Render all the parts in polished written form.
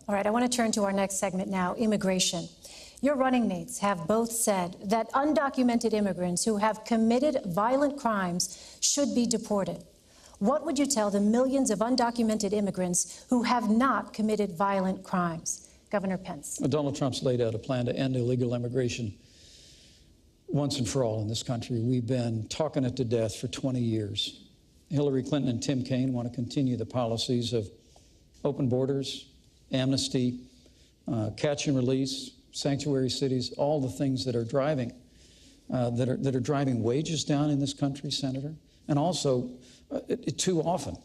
All right, I want to turn to our next segment now, immigration. Your running mates have both said that undocumented immigrants who have committed violent crimes should be deported. What would you tell the millions of undocumented immigrants who have not committed violent crimes? Governor Pence. Donald Trump's laid out a plan to end illegal immigration once and for all in this country. We've been talking it to death for 20 years. Hillary Clinton and Tim Kaine want to continue the policies of open borders, amnesty, catch and release, sanctuary cities, all the things that are driving wages down in this country, Senator. And also, too often,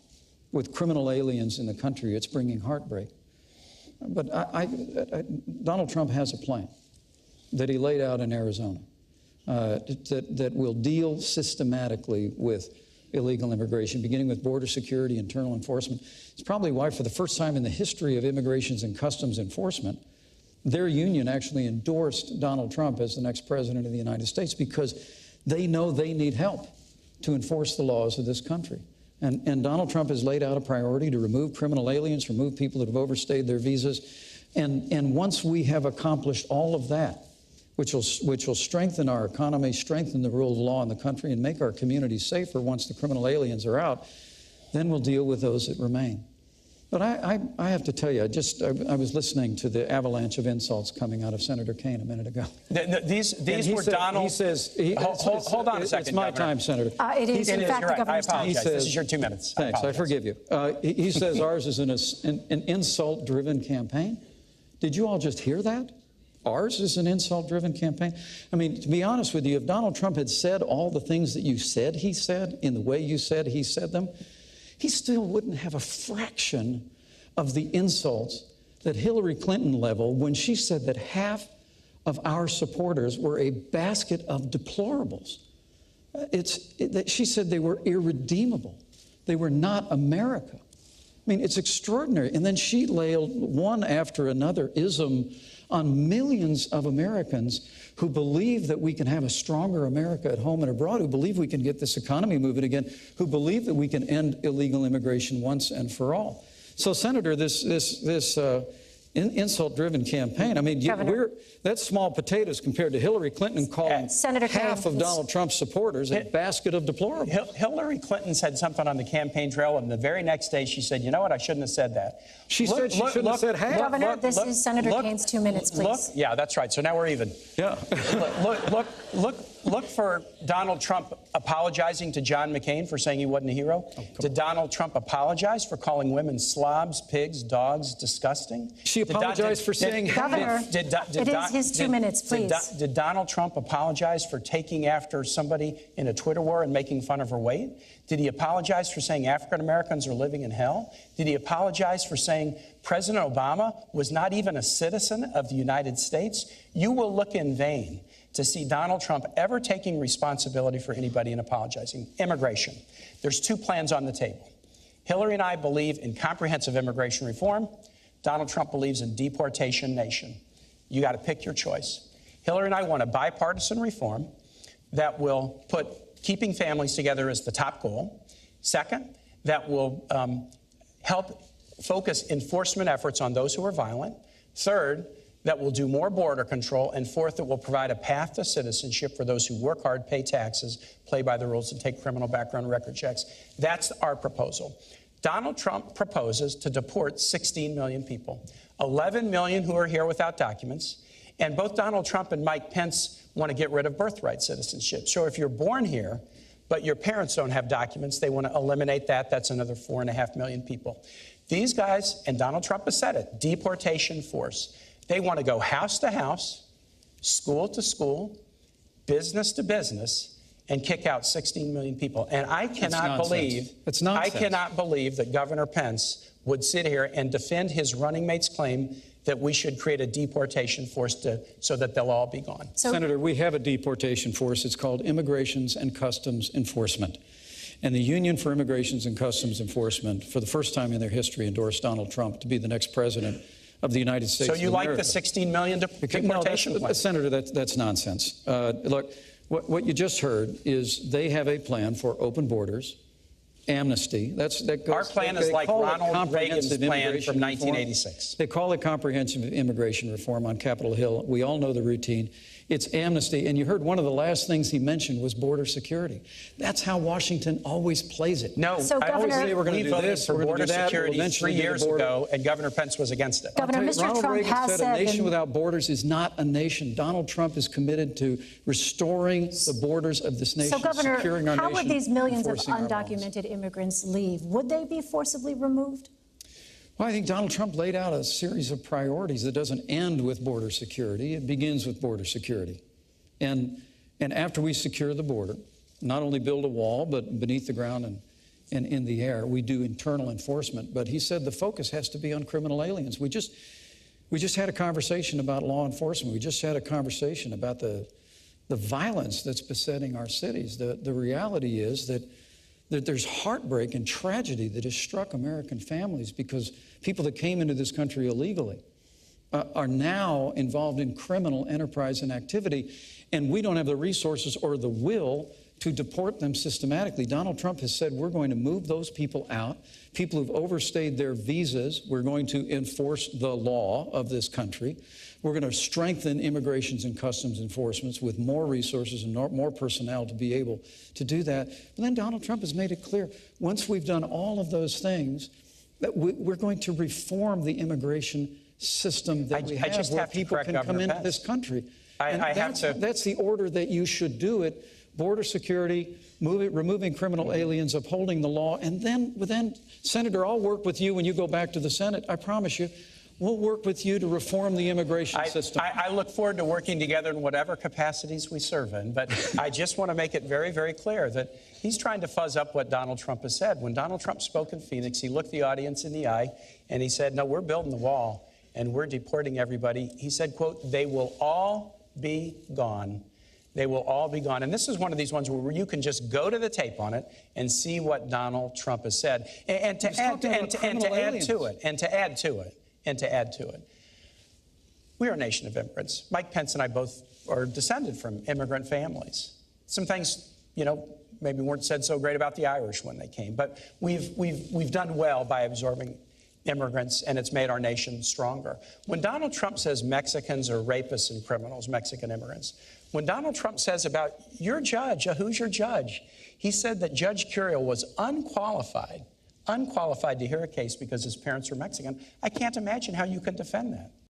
with criminal aliens in the country, it's bringing heartbreak. But Donald Trump has a plan that he laid out in Arizona that will deal systematically with illegal immigration, beginning with border security, internal enforcement. It's probably why, for the first time in the history of Immigrations and Customs Enforcement, their union actually endorsed Donald Trump as the next president of the United States, because they know they need help to enforce the laws of this country. And Donald Trump has laid out a priority to remove criminal aliens, remove people that have overstayed their visas. And once we have accomplished all of that, which will strengthen our economy, strengthen the rule of law in the country, and make our communities safer once the criminal aliens are out, then we'll deal with those that remain. But I have to tell you, I was listening to the avalanche of insults coming out of Senator Kaine a minute ago. These were Donald. He says, hold on a second. It's my Governor. time, Senator. It is, in fact, the governor's time. I apologize. This is your 2 minutes. Thanks. I forgive you. He says ours is an insult-driven campaign. Did you all just hear that? Ours is an insult-driven campaign. I mean, to be honest with you, if Donald Trump had said all the things that you said he said in the way you said he said them, he still wouldn't have a fraction of the insults that Hillary Clinton leveled when she said that half of our supporters were a basket of deplorables. She said they were irredeemable. They were not America. I mean, it's extraordinary. And then she laid one after another ism on millions of Americans who believe that we can have a stronger America at home and abroad, who believe we can get this economy moving again, who believe that we can end illegal immigration once and for all. So, Senator, this insult-driven campaign, I mean, that's small potatoes compared to Hillary Clinton calling half of Donald Trump's supporters a basket of deplorables. Hillary Clinton said something on the campaign trail, and the very next day she said, you know what, I shouldn't have said that. She said she shouldn't have said half. Governor, this is Senator Kaine's 2 minutes, please. Yeah, that's right. So now we're even. Yeah. Look for Donald Trump apologizing to John McCain for saying he wasn't a hero. Did Donald Trump apologize for calling women slobs, pigs, dogs, disgusting? She apologized for saying Governor, it is his 2 minutes, please. Did Donald Trump apologize for taking after somebody in a Twitter war and making fun of her weight? Did he apologize for saying African Americans are living in hell? Did he apologize for saying President Obama was not even a citizen of the United States? You will look in vain to see Donald Trump ever taking responsibility for anybody and apologizing. Immigration. There's two plans on the table. Hillary and I believe in comprehensive immigration reform. Donald Trump believes in deportation nation. You got to pick your choice. Hillary and I want a bipartisan reform that will put keeping families together as the top goal. Second, that will help focus enforcement efforts on those who are violent. Third, that will do more border control. And fourth, that will provide a path to citizenship for those who work hard, pay taxes, play by the rules, and take criminal background record checks. That's our proposal. Donald Trump proposes to deport 16 million people, 11 million who are here without documents. And both Donald Trump and Mike Pence want to get rid of birthright citizenship. So if you're born here, but your parents don't have documents, they want to eliminate that. That's another 4.5 million people. These guys, and Donald Trump has said it, deportation force. They want to go house to house, school to school, business to business, and kick out 16 million people. And I cannot believe that Governor Pence would sit here and defend his running mate's claim that we should create a deportation force so that they'll all be gone. Senator, we have a deportation force. It's called Immigrations and Customs Enforcement. And the Union for Immigrations and Customs Enforcement, for the first time in their history, endorsed Donald Trump to be the next president of the United States of America. So you like the 16 million deportation plan? Senator, that's nonsense. Look, what you just heard is they have a plan for open borders, amnesty. That goes, Our plan is they like call it Ronald Reagan's comprehensive plan immigration from reform. 1986. They call it comprehensive immigration reform on Capitol Hill. We all know the routine. It's amnesty. And you heard one of the last things he mentioned was border security. That's how Washington always plays it. No, So, I always Governor- say we're going to We do voted this for for border border security security 3 years ago, and Governor Pence was against it. Governor, I'll tell you, Mr. Ronald Trump Reagan has said said a nation in- without borders is not a nation. Donald Trump is committed to restoring the borders of this nation, So, Governor, securing our how nation, would these millions of enforcing our laws. undocumented immigrants leave? Would they be forcibly removed? Well, I think Donald Trump laid out a series of priorities that doesn't end with border security. It begins with border security. And after we secure the border, not only build a wall, but beneath the ground and in the air, we do internal enforcement. But he said the focus has to be on criminal aliens. We just had a conversation about law enforcement. We just had a conversation about the violence that's besetting our cities. The reality is that there's heartbreak and tragedy that has struck American families because people that came into this country illegally are now involved in criminal enterprise and activity, and we don't have the resources or the will to deport them systematically. Donald Trump has said we're going to move those people out, people who've overstayed their visas. We're going to enforce the law of this country. We're going to strengthen immigrations and customs enforcements with more resources and more personnel to be able to do that. But then Donald Trump has made it clear, once we've done all of those things, that we're going to reform the immigration system that we have, just where have to people correct can Governor come into Pence. this country. I That's the order that you should do it. Border security, removing criminal aliens, upholding the law, and then, Senator, I'll work with you when you go back to the Senate. I promise you, we'll work with you to reform the immigration system. I look forward to working together in whatever capacities we serve in, but I just want to make it very, very clear that he's trying to fuzz up what Donald Trump has said. When Donald Trump spoke in Phoenix, he looked the audience in the eye and he said, no, we're building the wall and we're deporting everybody. He said, quote, they will all be gone. They will all be gone. And this is one of these ones where you can just go to the tape on it and see what Donald Trump has said. And to add to it, we are a nation of immigrants. Mike Pence and I both are descended from immigrant families. Some things, maybe weren't said so great about the Irish when they came, but we've done well by absorbing immigrants, and it's made our nation stronger. When Donald Trump says Mexicans are rapists and criminals, Mexican immigrants, when Donald Trump says about your judge, who's your judge? He said that Judge Curiel was unqualified to hear a case because his parents were Mexican. I can't imagine how you can defend that.